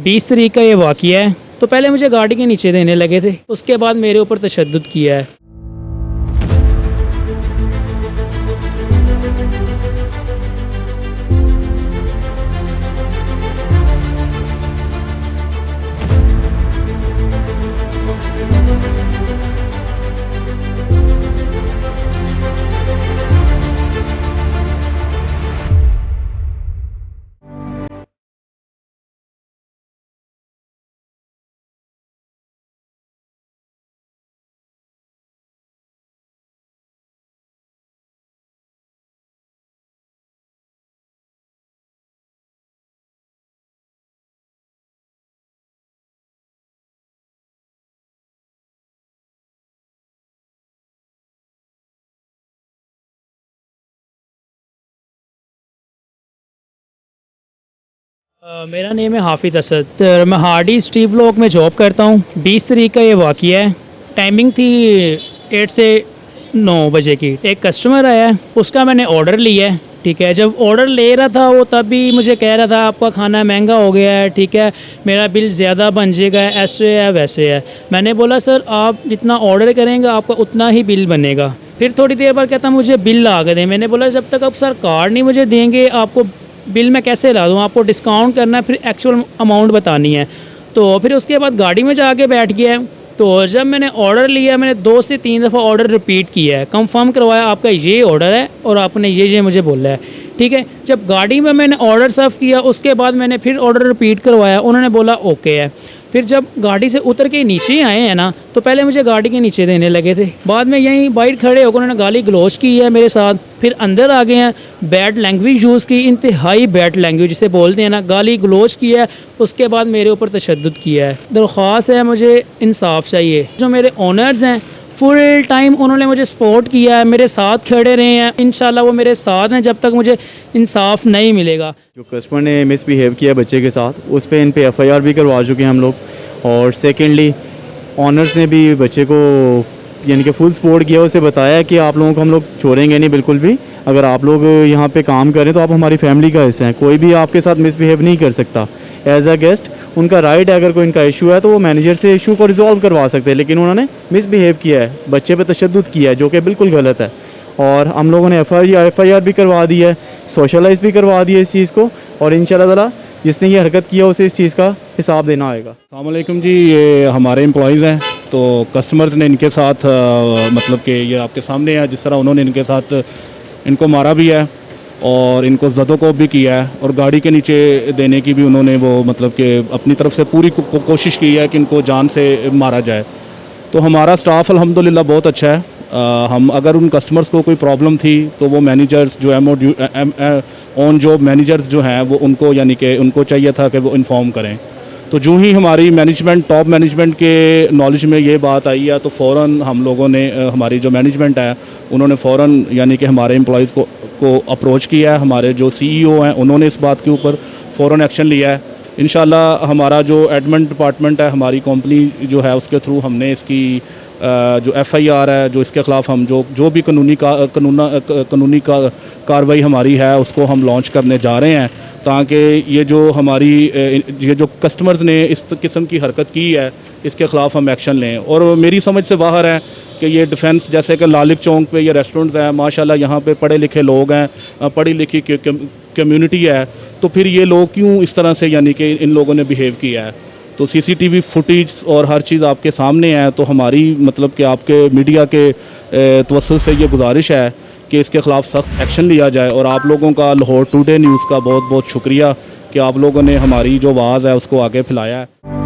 20 तारीख का ये वाक़या है। तो पहले मुझे गाड़ी के नीचे देने लगे थे, उसके बाद मेरे ऊपर तशद्दुद किया है। मेरा नेम है हाफिज़ असद। मैं हार्डी स्ट्रीट ब्लॉक में जॉब करता हूँ। 20 तारीख का ये वाक़या है। टाइमिंग थी 8 से 9 बजे की। एक कस्टमर आया है, उसका मैंने ऑर्डर लिया है। ठीक है, जब ऑर्डर ले रहा था वो तब भी मुझे कह रहा था आपका खाना महंगा हो गया है, ठीक है, मेरा बिल ज़्यादा बन जाएगा, ऐसे है वैसे है। मैंने बोला सर आप जितना ऑर्डर करेंगे आपका उतना ही बिल बनेगा। फिर थोड़ी देर बाद कहता मुझे बिल ला के दें। मैंने बोला जब तक आप सर कार्ड नहीं मुझे देंगे आपको बिल मैं कैसे ला दूँ, आपको डिस्काउंट करना है, फिर एक्चुअल अमाउंट बतानी है। तो फिर उसके बाद गाड़ी में जाके बैठ गया है। तो जब मैंने ऑर्डर लिया, मैंने 2 से 3 दफ़ा ऑर्डर रिपीट किया है, कंफर्म करवाया आपका ये ऑर्डर है और आपने ये मुझे बोला है, ठीक है। जब गाड़ी में मैंने ऑर्डर सर्व किया उसके बाद मैंने फिर ऑर्डर रिपीट करवाया, उन्होंने बोला ओके है। फिर जब गाड़ी से उतर के नीचे आए हैं ना, तो पहले मुझे गाड़ी के नीचे देने लगे थे, बाद में यहीं बाइट खड़े होकर उन्होंने गाली गलौज की है मेरे साथ। फिर अंदर आ गए हैं, बैड लैंग्वेज यूज़ की, इंतहाई बैड लैंग्वेज जिसे बोलते हैं ना, गाली गलौज की है। उसके बाद मेरे ऊपर तशद्दुद किया है। दरख्वास्त है मुझे इंसाफ चाहिए। जो मेरे ओनर्स हैं फुल टाइम उन्होंने मुझे सपोर्ट किया है, मेरे साथ खड़े रहे हैं, इंशाल्लाह वो मेरे साथ हैं जब तक मुझे इंसाफ नहीं मिलेगा। जो कस्टमर ने मिसबिहेव किया बच्चे के साथ, उस पर इन पे एफआईआर भी करवा चुके हैं हम लोग। और सेकेंडली ऑनर्स ने भी बच्चे को यानी कि फुल सपोर्ट किया, उसे बताया कि आप लोगों को हम लोग छोड़ेंगे नहीं बिल्कुल भी। अगर आप लोग यहाँ पे काम करें तो आप हमारी फैमिली का हिस्सा हैं, कोई भी आपके साथ मिसबिहेव नहीं कर सकता। एज अ गेस्ट उनका राइट है, अगर कोई इनका इशू है तो वो मैनेजर से इशू को रिजॉल्व करवा सकते हैं, लेकिन उन्होंने मिसबिहेव किया है, बच्चे पे तशद्दुद किया है, जो कि बिल्कुल गलत है। और हम लोगों ने एफआईआर भी करवा दी है, सोशलाइज भी करवा दी है इस चीज़ को, और इंशाल्लाह ताला जिसने ये हरकत किया उसे इस चीज़ का हिसाब देना आएगा। अस्सलाम वालेकुम जी, ये हमारे एम्प्लॉयज़ हैं। तो कस्टमर्स ने इनके साथ मतलब कि ये आपके सामने है, जिस तरह उन्होंने इनके साथ इनको मारा भी है और इनको ज़दोकोब भी किया है, और गाड़ी के नीचे देने की भी उन्होंने वो मतलब कि अपनी तरफ से पूरी कोशिश की है कि इनको जान से मारा जाए। तो हमारा स्टाफ अल्हम्दुलिल्लाह बहुत अच्छा है। हम अगर उन कस्टमर्स को कोई प्रॉब्लम थी तो वो मैनेजर्स जो ऑन जॉब मैनेजर्स जो हैं वो उनको यानी कि उनको चाहिए था कि वो इन्फॉर्म करें। तो जो ही हमारी मैनेजमेंट टॉप मैनेजमेंट के नॉलेज में ये बात आई है तो फ़ौरन हम लोगों ने हमारी जो मैनेजमेंट है उन्होंने फ़ौरन यानी कि हमारे एम्प्लॉयज़ को अप्रोच किया है। हमारे जो सीईओ हैं उन्होंने इस बात के ऊपर फ़ौरन एक्शन लिया है। इंशाल्लाह हमारा जो एडमिन डिपार्टमेंट है हमारी कंपनी जो है उसके थ्रू हमने इसकी जो एफआईआर है, जो इसके ख़िलाफ़ हम जो भी कानूनी कार्रवाई हमारी है उसको हम लॉन्च करने जा रहे हैं, ताकि ये जो हमारी ये जो कस्टमर्स ने इस किस्म की हरकत की है इसके ख़िलाफ़ हम एक्शन लें। और मेरी समझ से बाहर है कि ये डिफेंस जैसे कि लालिक चौक पे ये रेस्टोरेंट्स हैं, माशाल्लाह यहाँ पे पढ़े लिखे लोग हैं, पढ़ी लिखी कम्युनिटी है, तो फिर ये लोग क्यों इस तरह से यानी कि इन लोगों ने बिहेव किया है। तो सीसीटीवी फुटेज और हर चीज़ आपके सामने है। तो हमारी मतलब कि आपके मीडिया के तवस्सुत से ये गुजारिश है कि इसके ख़िलाफ़ सख्त एक्शन लिया जाए। और आप लोगों का लाहौर टुडे न्यूज़ का बहुत बहुत शुक्रिया कि आप लोगों ने हमारी जो आवाज़ है उसको आगे फैलाया है।